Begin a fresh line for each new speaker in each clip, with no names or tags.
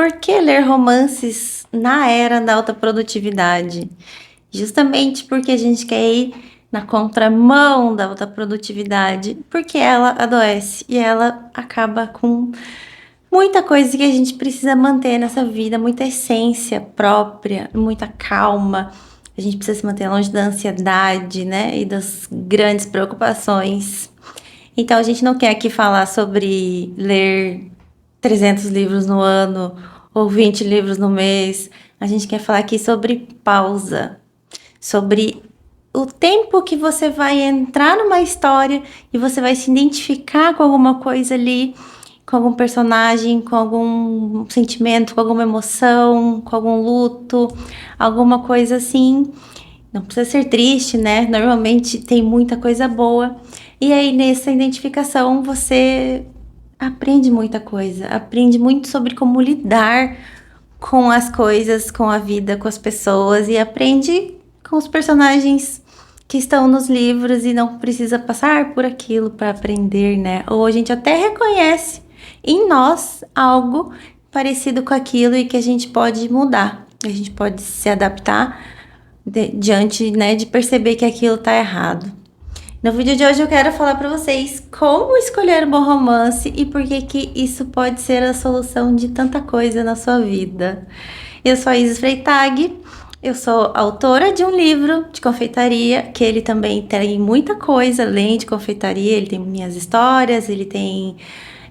por que ler romances na era da alta produtividade? Justamente porque a gente quer ir na contramão da alta produtividade, porque ela adoece e ela acaba com muita coisa que a gente precisa manter nessa vida, muita essência própria, muita calma. A gente precisa se manter longe da ansiedade, né? E das grandes preocupações. Então, a gente não quer aqui falar sobre ler 300 livros no ano ou 20 livros no mês. A gente quer falar aqui sobre pausa, sobre o tempo que você vai entrar numa história e você vai se identificar com alguma coisa ali, com algum personagem, com algum sentimento, com alguma emoção, com algum luto, alguma coisa assim. Não precisa ser triste, né? Normalmente tem muita coisa boa. E aí, nessa identificação, você aprende muita coisa. Aprende muito sobre como lidar com as coisas, com a vida, com as pessoas. E aprende com os personagens que estão nos livros e não precisa passar por aquilo para aprender, né? Ou a gente até reconhece em nós algo parecido com aquilo e que a gente pode mudar. A gente pode se adaptar diante, né, de perceber que aquilo tá errado. No vídeo de hoje eu quero falar para vocês como escolher um bom romance e por que que isso pode ser a solução de tanta coisa na sua vida. Eu sou a Isis Freitag, eu sou autora de um livro de confeitaria, que ele também tem muita coisa além de confeitaria, ele tem minhas histórias, ele tem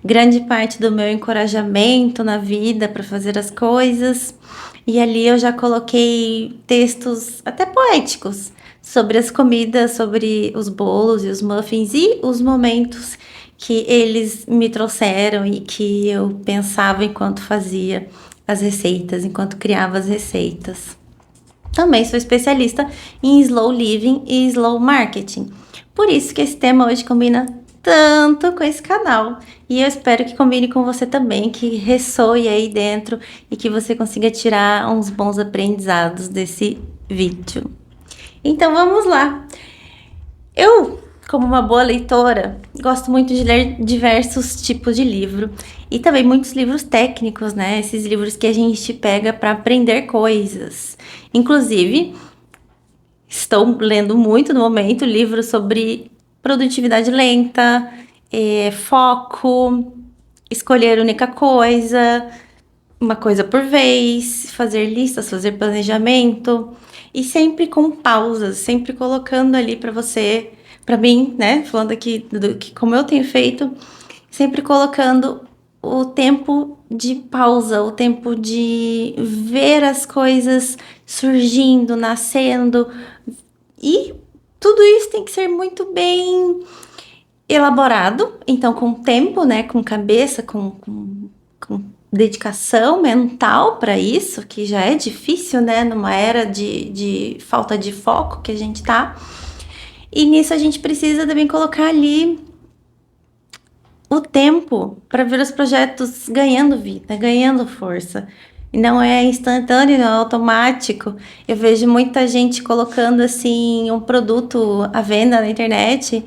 grande parte do meu encorajamento na vida para fazer as coisas. E ali eu já coloquei textos até poéticos sobre as comidas, sobre os bolos e os muffins e os momentos que eles me trouxeram e que eu pensava enquanto fazia as receitas, enquanto criava as receitas. Também sou especialista em slow living e slow marketing. Por isso que esse tema hoje combina tanto com esse canal. E eu espero que combine com você também, que ressoe aí dentro e que você consiga tirar uns bons aprendizados desse vídeo. Então vamos lá. Eu, como uma boa leitora, gosto muito de ler diversos tipos de livro e também muitos livros técnicos, né? Esses livros que a gente pega para aprender coisas. Inclusive, estou lendo muito no momento livros sobre produtividade lenta, foco, escolher a única coisa, uma coisa por vez, fazer listas, fazer planejamento e sempre com pausas, sempre colocando ali para você, para mim, né? Falando aqui do que como eu tenho feito, sempre colocando o tempo de pausa, o tempo de ver as coisas surgindo, nascendo e tudo isso tem que ser muito bem elaborado, então com tempo, né, com cabeça, com dedicação mental para isso, que já é difícil, né, numa era de falta de foco que a gente tá. E nisso a gente precisa também colocar ali o tempo para ver os projetos ganhando vida, ganhando força. E não é instantâneo, não é automático. Eu vejo muita gente colocando assim um produto à venda na internet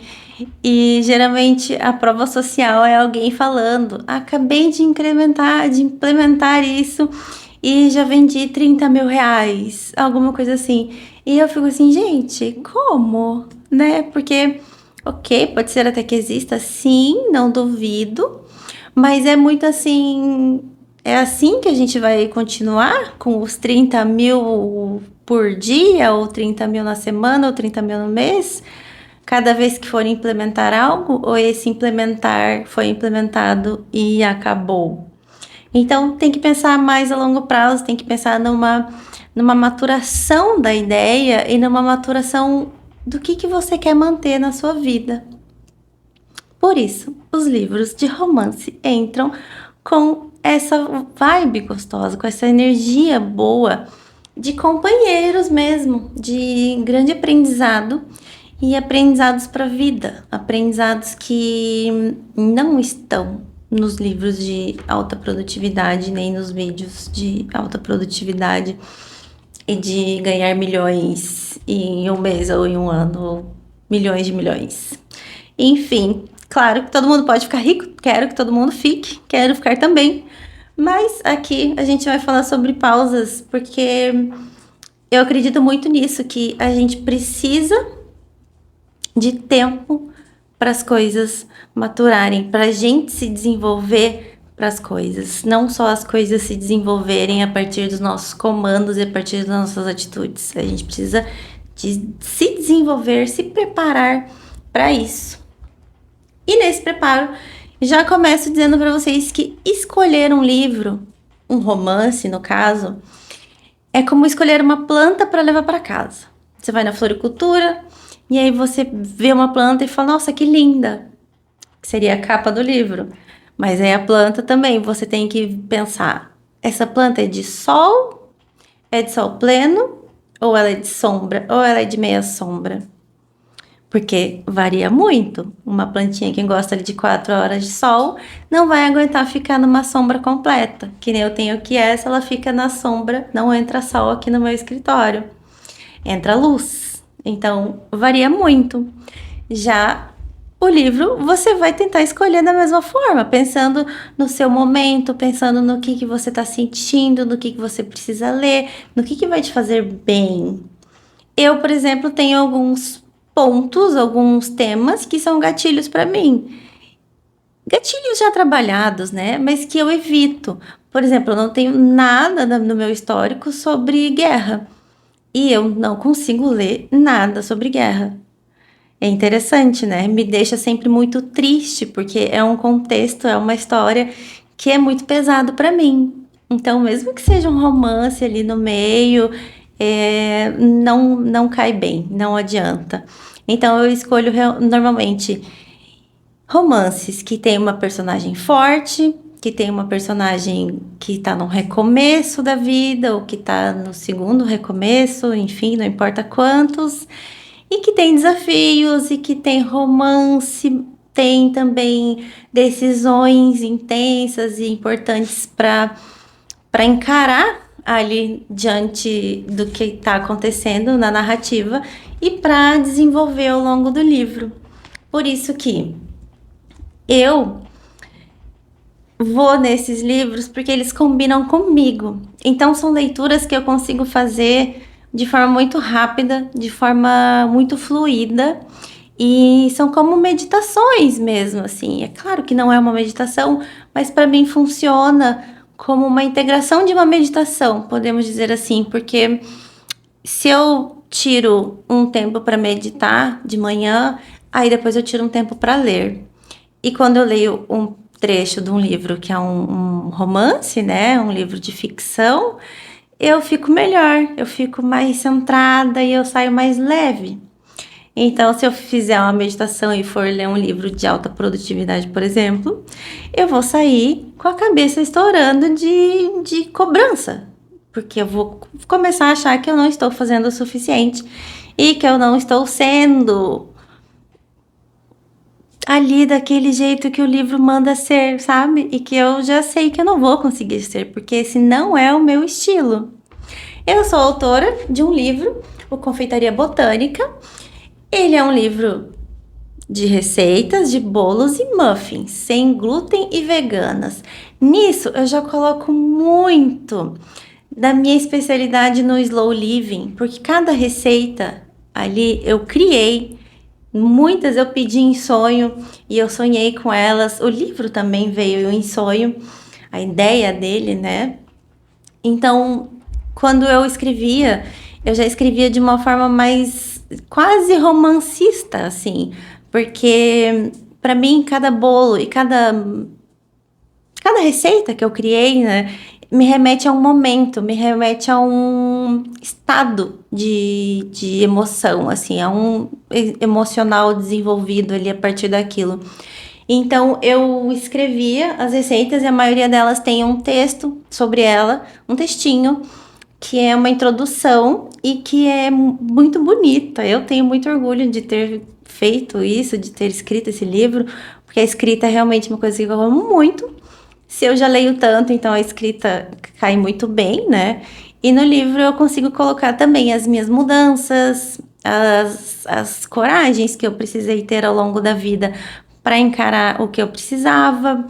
e geralmente a prova social é alguém falando: acabei de implementar isso e já vendi 30 mil reais, alguma coisa assim. E eu fico assim, gente, como? Né? Porque, ok, pode ser até que exista, sim, não duvido, mas é muito assim. É assim que a gente vai continuar com os 30 mil por dia, ou 30 mil na semana, ou 30 mil no mês? Cada vez que for implementar algo, ou esse implementar foi implementado e acabou? Então, tem que pensar mais a longo prazo, tem que pensar numa maturação da ideia e numa maturação do que você quer manter na sua vida. Por isso, os livros de romance entram com essa vibe gostosa, com essa energia boa de companheiros mesmo, de grande aprendizado e aprendizados para a vida, aprendizados que não estão nos livros de alta produtividade, nem nos vídeos de alta produtividade e de ganhar milhões em um mês ou em um ano, ou milhões de milhões. Enfim, claro que todo mundo pode ficar rico, quero que todo mundo fique, quero ficar também, Mas aqui a gente vai falar sobre pausas, porque eu acredito muito nisso, que a gente precisa de tempo para as coisas maturarem, para a gente se desenvolver para as coisas, não só as coisas se desenvolverem a partir dos nossos comandos e a partir das nossas atitudes. A gente precisa de se desenvolver, se preparar para isso. E nesse preparo, já começo dizendo para vocês que escolher um livro, um romance no caso, é como escolher uma planta para levar para casa. Você vai na floricultura e aí você vê uma planta e fala: nossa, que linda! Que seria a capa do livro. Mas aí a planta também, você tem que pensar: essa planta é de sol? É de sol pleno? Ou ela é de sombra? Ou ela é de meia sombra? Porque varia muito. Uma plantinha que gosta ali de 4 horas de sol não vai aguentar ficar numa sombra completa. Que nem eu tenho aqui essa, ela fica na sombra, não entra sol aqui no meu escritório. Entra luz. Então, varia muito. Já o livro, você vai tentar escolher da mesma forma, pensando no seu momento, pensando no que você está sentindo, no que você precisa ler, no que vai te fazer bem. Eu, por exemplo, tenho alguns pontos, alguns temas que são gatilhos para mim. Gatilhos já trabalhados, né? Mas que eu evito. Por exemplo, eu não tenho nada no meu histórico sobre guerra. E eu não consigo ler nada sobre guerra. É interessante, né? Me deixa sempre muito triste, porque é um contexto, é uma história que é muito pesado para mim. Então, mesmo que seja um romance ali no meio, não cai bem, não adianta. Então, eu escolho normalmente romances que tem uma personagem forte, que tem uma personagem que tá no recomeço da vida, ou que tá no segundo recomeço, enfim, não importa quantos, e que tem desafios, e que tem romance, tem também decisões intensas e importantes para encarar ali diante do que está acontecendo na narrativa e para desenvolver ao longo do livro. Por isso que eu vou nesses livros porque eles combinam comigo. Então são leituras que eu consigo fazer de forma muito rápida, de forma muito fluida, e são como meditações mesmo, assim. É claro que não é uma meditação, mas para mim funciona como uma integração de uma meditação, podemos dizer assim, porque se eu tiro um tempo para meditar de manhã, aí depois eu tiro um tempo para ler. E quando eu leio um trecho de um livro que é um romance, né, um livro de ficção, eu fico melhor, eu fico mais centrada e eu saio mais leve. Então, se eu fizer uma meditação e for ler um livro de alta produtividade, por exemplo, eu vou sair com a cabeça estourando de cobrança, porque eu vou começar a achar que eu não estou fazendo o suficiente e que eu não estou sendo ali daquele jeito que o livro manda ser, sabe? E que eu já sei que eu não vou conseguir ser, porque esse não é o meu estilo. Eu sou autora de um livro, o Confeitaria Botânica. Ele é um livro de receitas de bolos e muffins, sem glúten e veganas. Nisso, eu já coloco muito da minha especialidade no slow living, porque cada receita ali eu criei. Muitas eu pedi em sonho e eu sonhei com elas. O livro também veio em sonho, a ideia dele, né? Então, quando eu escrevia, eu já escrevia de uma forma mais quase romancista, assim, porque para mim cada bolo e cada receita que eu criei, né, me remete a um momento, me remete a um estado de emoção, assim, a um emocional desenvolvido ali a partir daquilo. Então, eu escrevia as receitas e a maioria delas tem um texto sobre ela, um textinho, que é uma introdução e que é muito bonita. Eu tenho muito orgulho de ter feito isso, de ter escrito esse livro, porque a escrita é realmente uma coisa que eu amo muito. Se eu já leio tanto, então a escrita cai muito bem, né? E no livro eu consigo colocar também as minhas mudanças, as coragens que eu precisei ter ao longo da vida para encarar o que eu precisava.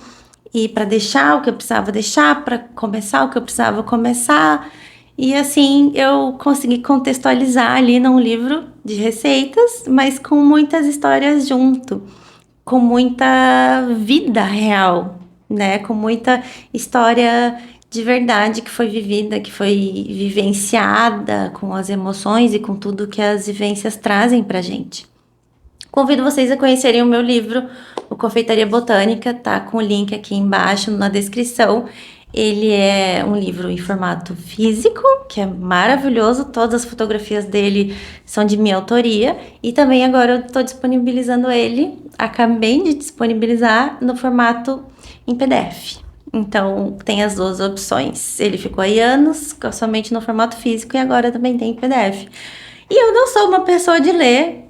e para deixar o que eu precisava deixar, para começar o que eu precisava começar. E assim eu consegui contextualizar ali num livro de receitas, mas com muitas histórias junto, com muita vida real, né? Com muita história de verdade que foi vivida, que foi vivenciada, com as emoções e com tudo que as vivências trazem pra gente. Convido vocês a conhecerem o meu livro, o Confeitaria Botânica, tá com o link aqui embaixo na descrição. Ele é um livro em formato físico, que é maravilhoso, todas as fotografias dele são de minha autoria, e também agora eu estou disponibilizando ele, acabei de disponibilizar no formato em PDF. Então tem as duas opções. Ele ficou aí anos somente no formato físico e agora também tem em PDF. E eu não sou uma pessoa de ler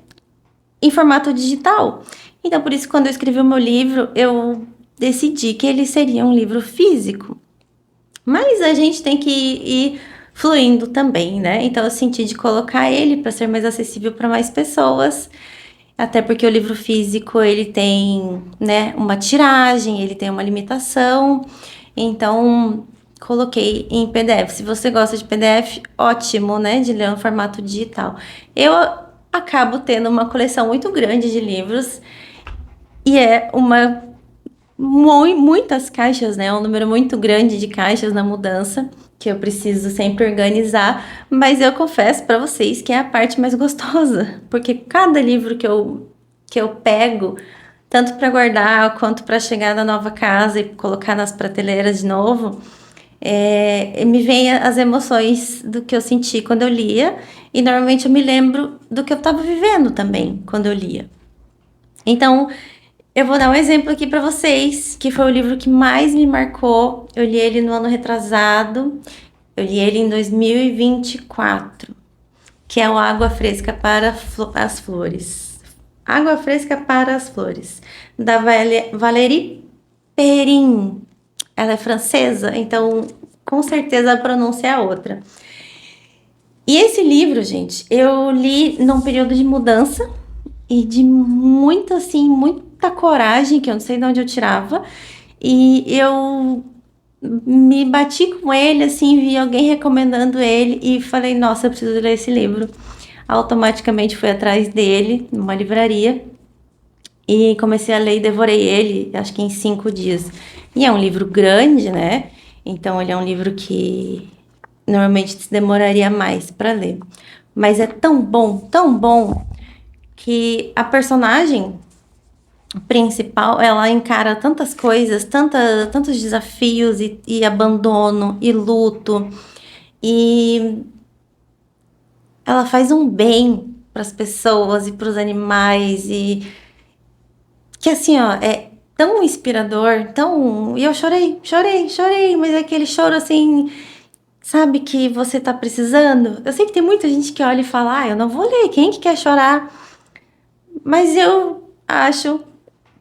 em formato digital. Então, por isso, quando eu escrevi o meu livro, eu decidi que ele seria um livro físico. Mas a gente tem que ir fluindo também, né? Então, eu senti de colocar ele para ser mais acessível para mais pessoas. Até porque o livro físico, ele tem, né, uma tiragem, ele tem uma limitação. Então, coloquei em PDF. Se você gosta de PDF, ótimo, né, de ler no formato digital. Eu acabo tendo uma coleção muito grande de livros e é muitas caixas, né? Um número muito grande de caixas na mudança que eu preciso sempre organizar, mas eu confesso para vocês que é a parte mais gostosa, porque cada livro que eu pego, tanto para guardar quanto para chegar na nova casa e colocar nas prateleiras de novo, me vem as emoções do que eu senti quando eu lia, e normalmente eu me lembro do que eu estava vivendo também quando eu lia. Então, eu vou dar um exemplo aqui para vocês, que foi o livro que mais me marcou. Eu li ele no ano retrasado, eu li ele em 2024, que é o Água Fresca para as Flores. Água Fresca para as Flores, da Valérie Perrin. Ela é francesa, então com certeza a pronúncia é outra. E esse livro, gente, eu li num período de mudança e de muita coragem, que eu não sei de onde eu tirava. E eu me bati com ele, assim, vi alguém recomendando ele e falei, nossa, eu preciso ler esse livro. Automaticamente fui atrás dele, numa livraria, e comecei a ler e devorei ele, acho que em 5 dias. E é um livro grande, né? Então ele é um livro que normalmente se demoraria mais para ler. Mas é tão bom, que a personagem principal, ela encara tantas coisas, tantos desafios e abandono e luto. E ela faz um bem para as pessoas e para os animais e que assim, ó, é tão inspirador, tão... E eu chorei, mas é aquele choro assim, sabe, que você tá precisando. Eu sei que tem muita gente que olha e fala, eu não vou ler, quem que quer chorar? Mas eu acho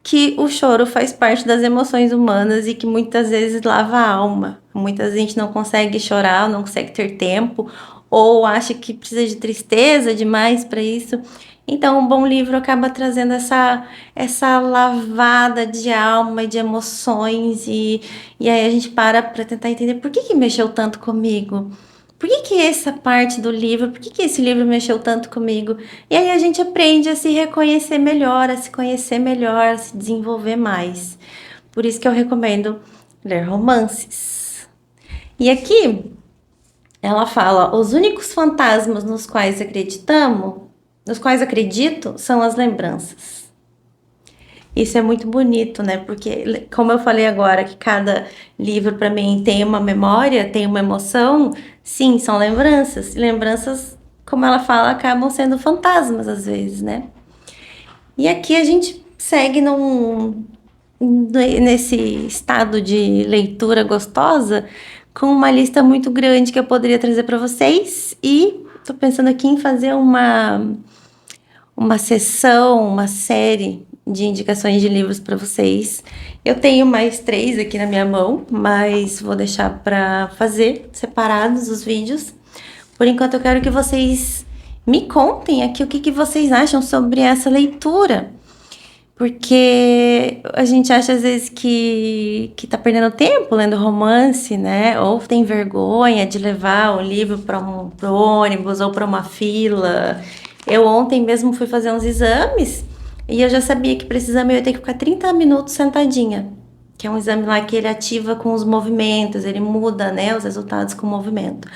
que o choro faz parte das emoções humanas e que muitas vezes lava a alma. Muita gente não consegue chorar, não consegue ter tempo, ou acha que precisa de tristeza demais para isso. Então, um bom livro acaba trazendo essa lavada de alma e de emoções, e aí a gente para tentar entender por que mexeu tanto comigo. Por que essa parte do livro, por que esse livro mexeu tanto comigo? E aí a gente aprende a se reconhecer melhor, a se conhecer melhor, a se desenvolver mais. Por isso que eu recomendo ler romances. E aqui ela fala: os únicos fantasmas nos quais acredito, são as lembranças. Isso é muito bonito, né? Porque, como eu falei agora, que cada livro para mim tem uma memória, tem uma emoção, sim, são lembranças. E lembranças, como ela fala, acabam sendo fantasmas às vezes, né? E aqui a gente segue nesse estado de leitura gostosa, com uma lista muito grande que eu poderia trazer para vocês. E tô pensando aqui em fazer uma sessão, uma série de indicações de livros para vocês. Eu tenho mais 3 aqui na minha mão, mas vou deixar para fazer separados os vídeos. Por enquanto eu quero que vocês me contem aqui o que vocês acham sobre essa leitura. Porque a gente acha às vezes que tá perdendo tempo lendo romance, né? Ou tem vergonha de levar o livro para pro ônibus ou para uma fila. Eu ontem mesmo fui fazer uns exames e eu já sabia que para esse exame eu ia ter que ficar 30 minutos sentadinha. Que é um exame lá que ele ativa com os movimentos, ele muda, né, os resultados com o movimento.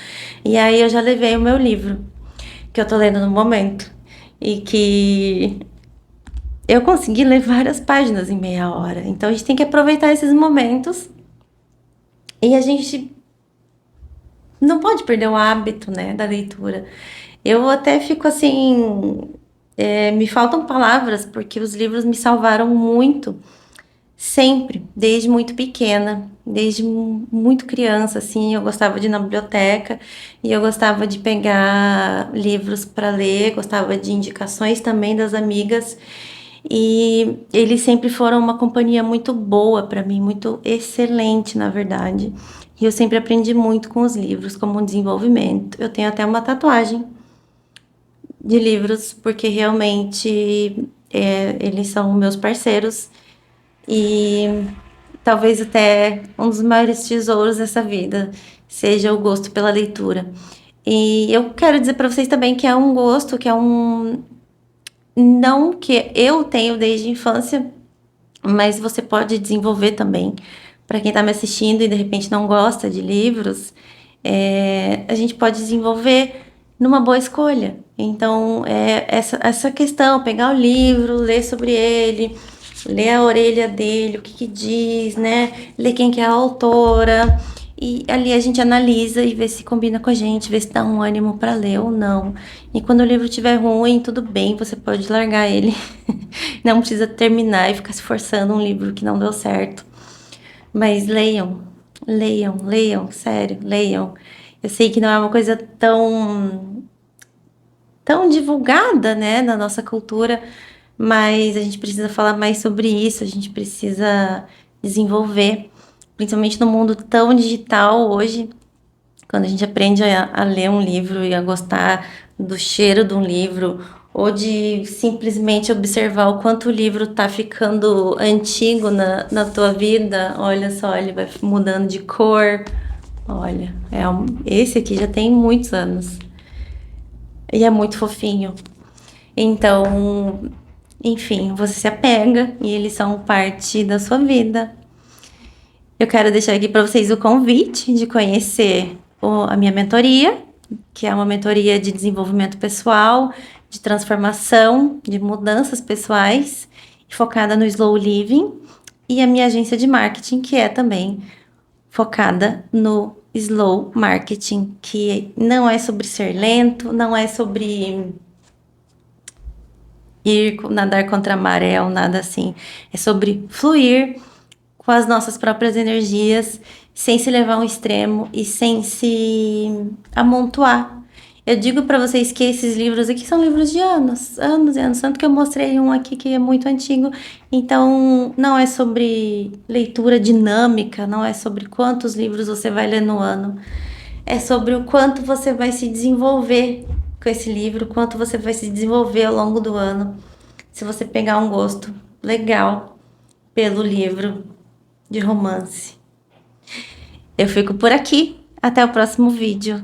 E aí eu já levei o meu livro, que eu tô lendo no momento. E que eu consegui ler várias páginas em meia hora. Então a gente tem que aproveitar esses momentos e a gente não pode perder o hábito, né, da leitura. Eu até fico assim, me faltam palavras porque os livros me salvaram muito, sempre, desde muito pequena, desde muito criança, assim, eu gostava de ir na biblioteca e eu gostava de pegar livros para ler, gostava de indicações também das amigas. E eles sempre foram uma companhia muito boa para mim, muito excelente, na verdade. E eu sempre aprendi muito com os livros, como um desenvolvimento. Eu tenho até uma tatuagem de livros, porque realmente eles são meus parceiros e talvez até um dos maiores tesouros dessa vida seja o gosto pela leitura. E eu quero dizer para vocês também que é um gosto, que é um não que eu tenho desde a infância, mas você pode desenvolver também. Para quem está me assistindo e de repente não gosta de livros, a gente pode desenvolver numa boa escolha. Então, essa questão, pegar o livro, ler sobre ele, ler a orelha dele, o que que diz, né? Ler quem que é a autora. E ali a gente analisa e vê se combina com a gente, vê se dá um ânimo para ler ou não. E quando o livro estiver ruim, tudo bem, você pode largar ele. Não precisa terminar e ficar se forçando um livro que não deu certo. Mas leiam, leiam, leiam, sério, leiam. Eu sei que não é uma coisa tão divulgada, né, na nossa cultura, mas a gente precisa falar mais sobre isso, a gente precisa desenvolver, principalmente no mundo tão digital hoje, quando a gente aprende a ler um livro e a gostar do cheiro de um livro, ou de simplesmente observar o quanto o livro tá ficando antigo na tua vida. Olha só, ele vai mudando de cor. Olha, esse aqui já tem muitos anos. E é muito fofinho. Então, enfim, você se apega e eles são parte da sua vida. Eu quero deixar aqui para vocês o convite de conhecer a minha mentoria, que é uma mentoria de desenvolvimento pessoal, de transformação, de mudanças pessoais, focada no slow living, e a minha agência de marketing, que é também focada no slow marketing, que não é sobre ser lento, não é sobre nadar contra a maré ou nada assim. É sobre fluir com as nossas próprias energias, sem se levar a um extremo e sem se amontoar. Eu digo para vocês que esses livros aqui são livros de anos, anos e anos, tanto que eu mostrei um aqui que é muito antigo. Então, não é sobre leitura dinâmica, não é sobre quantos livros você vai ler no ano. É sobre o quanto você vai se desenvolver com esse livro, o quanto você vai se desenvolver ao longo do ano. Se você pegar um gosto legal pelo livro de romance. Eu fico por aqui. Até o próximo vídeo.